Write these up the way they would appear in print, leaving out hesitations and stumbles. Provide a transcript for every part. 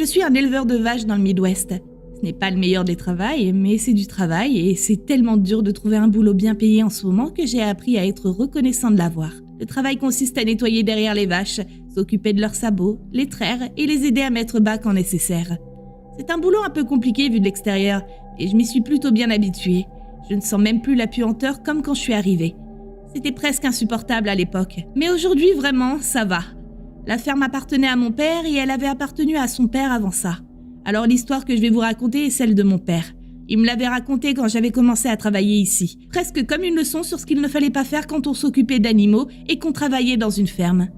suis un éleveur de vaches dans le Midwest. Ce n'est pas le meilleur des travails, mais c'est du travail et c'est tellement dur de trouver un boulot bien payé en ce moment que j'ai appris à être reconnaissant de l'avoir. Le travail consiste à nettoyer derrière les vaches, s'occuper de leurs sabots, les traire et les aider à mettre bas quand nécessaire. C'est un boulot un peu compliqué vu de l'extérieur et je m'y suis plutôt bien habituée. Je ne sens même plus la puanteur comme quand je suis arrivée. C'était presque insupportable à l'époque, mais aujourd'hui vraiment ça va. La ferme appartenait à mon père et elle avait appartenu à son père avant ça. Alors l'histoire que je vais vous raconter est celle de mon père. Il me l'avait racontée quand j'avais commencé à travailler ici, presque comme une leçon sur ce qu'il ne fallait pas faire quand on s'occupait d'animaux et qu'on travaillait dans une ferme.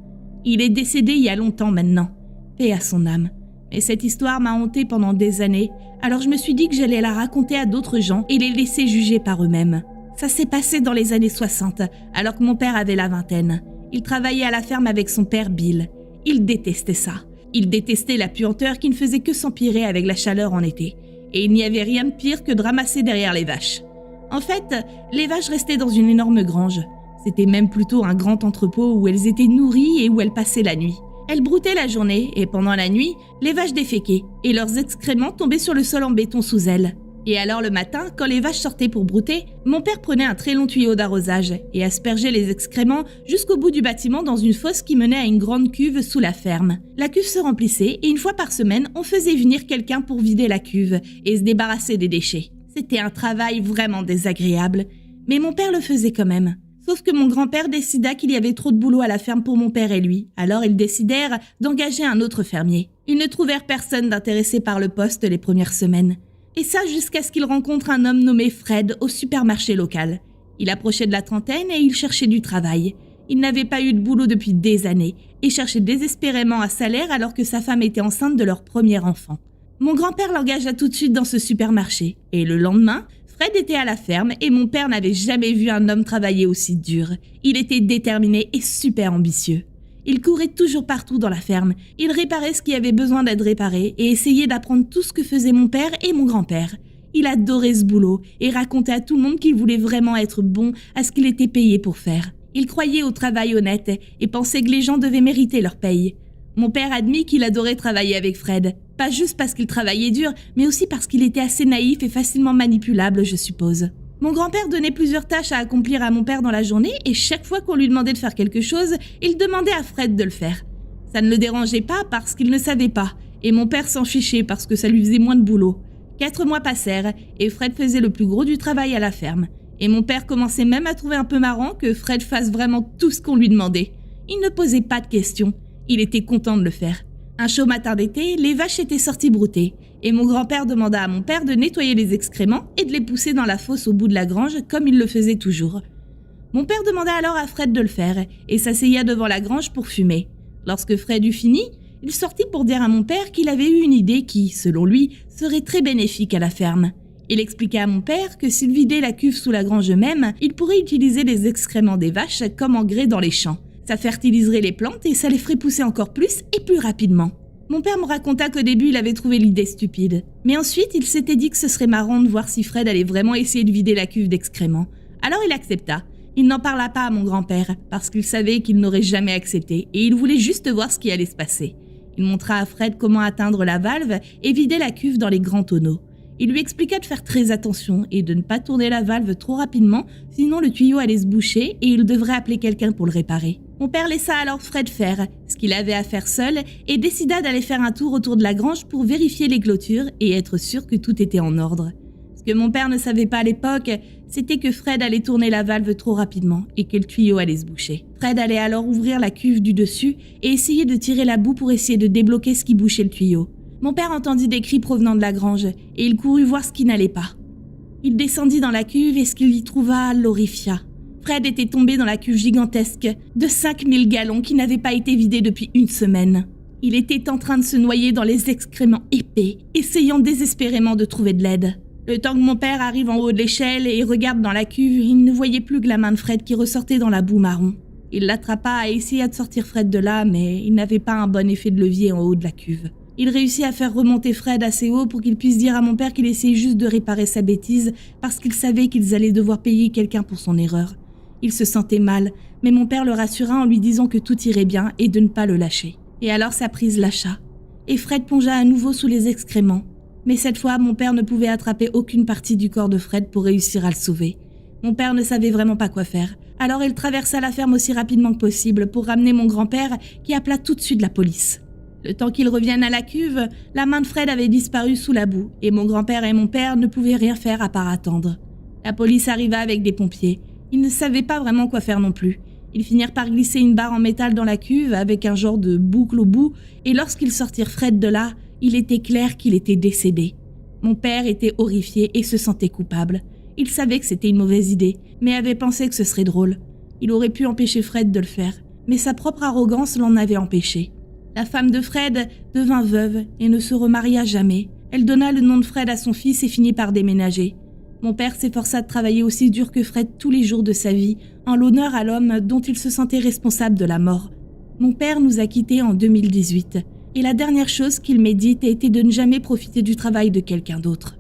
Il est décédé il y a longtemps maintenant, paix à son âme. Mais cette histoire m'a hantée pendant des années, alors je me suis dit que j'allais la raconter à d'autres gens et les laisser juger par eux-mêmes. Ça s'est passé dans les années 60, alors que mon père avait la vingtaine. Il travaillait à la ferme avec son père Bill. Il détestait ça. Il détestait la puanteur qui ne faisait que s'empirer avec la chaleur en été. Et il n'y avait rien de pire que de ramasser derrière les vaches. En fait, les vaches restaient dans une énorme grange. C'était même plutôt un grand entrepôt où elles étaient nourries et où elles passaient la nuit. Elles broutaient la journée et pendant la nuit, les vaches déféquaient et leurs excréments tombaient sur le sol en béton sous elles. Et alors le matin, quand les vaches sortaient pour brouter, mon père prenait un très long tuyau d'arrosage et aspergeait les excréments jusqu'au bout du bâtiment dans une fosse qui menait à une grande cuve sous la ferme. La cuve se remplissait et une fois par semaine, on faisait venir quelqu'un pour vider la cuve et se débarrasser des déchets. C'était un travail vraiment désagréable, mais mon père le faisait quand même. Sauf que mon grand-père décida qu'il y avait trop de boulot à la ferme pour mon père et lui, alors ils décidèrent d'engager un autre fermier. Ils ne trouvèrent personne d'intéressé par le poste les premières semaines. Et ça jusqu'à ce qu'il rencontre un homme nommé Fred au supermarché local. Il approchait de la trentaine et il cherchait du travail. Il n'avait pas eu de boulot depuis des années et cherchait désespérément un salaire alors que sa femme était enceinte de leur premier enfant. Mon grand-père l'engagea tout de suite dans ce supermarché et le lendemain, Fred était à la ferme et mon père n'avait jamais vu un homme travailler aussi dur. Il était déterminé et super ambitieux. Il courait toujours partout dans la ferme. Il réparait ce qui avait besoin d'être réparé et essayait d'apprendre tout ce que faisaient mon père et mon grand-père. Il adorait ce boulot et racontait à tout le monde qu'il voulait vraiment être bon à ce qu'il était payé pour faire. Il croyait au travail honnête et pensait que les gens devaient mériter leur paye. Mon père admit qu'il adorait travailler avec Fred. Pas juste parce qu'il travaillait dur, mais aussi parce qu'il était assez naïf et facilement manipulable, je suppose. Mon grand-père donnait plusieurs tâches à accomplir à mon père dans la journée et chaque fois qu'on lui demandait de faire quelque chose, il demandait à Fred de le faire. Ça ne le dérangeait pas parce qu'il ne savait pas et mon père s'en fichait parce que ça lui faisait moins de boulot. 4 mois passèrent et Fred faisait le plus gros du travail à la ferme. Et mon père commençait même à trouver un peu marrant que Fred fasse vraiment tout ce qu'on lui demandait. Il ne posait pas de questions, il était content de le faire. Un chaud matin d'été, les vaches étaient sorties brouter et mon grand-père demanda à mon père de nettoyer les excréments et de les pousser dans la fosse au bout de la grange comme il le faisait toujours. Mon père demanda alors à Fred de le faire et s'asseya devant la grange pour fumer. Lorsque Fred eut fini, il sortit pour dire à mon père qu'il avait eu une idée qui, selon lui, serait très bénéfique à la ferme. Il expliqua à mon père que s'il vidait la cuve sous la grange même, il pourrait utiliser les excréments des vaches comme engrais dans les champs. Ça fertiliserait les plantes et ça les ferait pousser encore plus et plus rapidement. Mon père me raconta qu'au début, il avait trouvé l'idée stupide. Mais ensuite, il s'était dit que ce serait marrant de voir si Fred allait vraiment essayer de vider la cuve d'excréments. Alors il accepta. Il n'en parla pas à mon grand-père parce qu'il savait qu'il n'aurait jamais accepté et il voulait juste voir ce qui allait se passer. Il montra à Fred comment atteindre la valve et vider la cuve dans les grands tonneaux. Il lui expliqua de faire très attention et de ne pas tourner la valve trop rapidement, sinon le tuyau allait se boucher et il devrait appeler quelqu'un pour le réparer. Mon père laissa alors Fred faire ce qu'il avait à faire seul et décida d'aller faire un tour autour de la grange pour vérifier les clôtures et être sûr que tout était en ordre. Ce que mon père ne savait pas à l'époque, c'était que Fred allait tourner la valve trop rapidement et que le tuyau allait se boucher. Fred allait alors ouvrir la cuve du dessus et essayer de tirer la boue pour essayer de débloquer ce qui bouchait le tuyau. Mon père entendit des cris provenant de la grange et il courut voir ce qui n'allait pas. Il descendit dans la cuve et ce qu'il y trouva l'horrifia. Fred était tombé dans la cuve gigantesque de 5000 gallons qui n'avait pas été vidée depuis une semaine. Il était en train de se noyer dans les excréments épais, essayant désespérément de trouver de l'aide. Le temps que mon père arrive en haut de l'échelle et regarde dans la cuve, il ne voyait plus que la main de Fred qui ressortait dans la boue marron. Il l'attrapa et essaya de sortir Fred de là, mais il n'avait pas un bon effet de levier en haut de la cuve. Il réussit à faire remonter Fred assez haut pour qu'il puisse dire à mon père qu'il essayait juste de réparer sa bêtise parce qu'il savait qu'ils allaient devoir payer quelqu'un pour son erreur. Il se sentait mal, mais mon père le rassura en lui disant que tout irait bien et de ne pas le lâcher. Et alors sa prise lâcha. et Fred plongea à nouveau sous les excréments. Mais cette fois, mon père ne pouvait attraper aucune partie du corps de Fred pour réussir à le sauver. Mon père ne savait vraiment pas quoi faire, alors il traversa la ferme aussi rapidement que possible pour ramener mon grand-père qui appela tout de suite la police. Le temps qu'il revienne à la cuve, la main de Fred avait disparu sous la boue et mon grand-père et mon père ne pouvaient rien faire à part attendre. La police arriva avec des pompiers. Ils ne savaient pas vraiment quoi faire non plus. Ils finirent par glisser une barre en métal dans la cuve avec un genre de boucle au bout et lorsqu'ils sortirent Fred de là, il était clair qu'il était décédé. Mon père était horrifié et se sentait coupable. Il savait que c'était une mauvaise idée, mais avait pensé que ce serait drôle. Il aurait pu empêcher Fred de le faire, mais sa propre arrogance l'en avait empêché. La femme de Fred devint veuve et ne se remaria jamais. Elle donna le nom de Fred à son fils et finit par déménager. Mon père s'efforça de travailler aussi dur que Fred tous les jours de sa vie, en l'honneur à l'homme dont il se sentait responsable de la mort. Mon père nous a quittés en 2018, et la dernière chose qu'il m'ait dite a été de ne jamais profiter du travail de quelqu'un d'autre.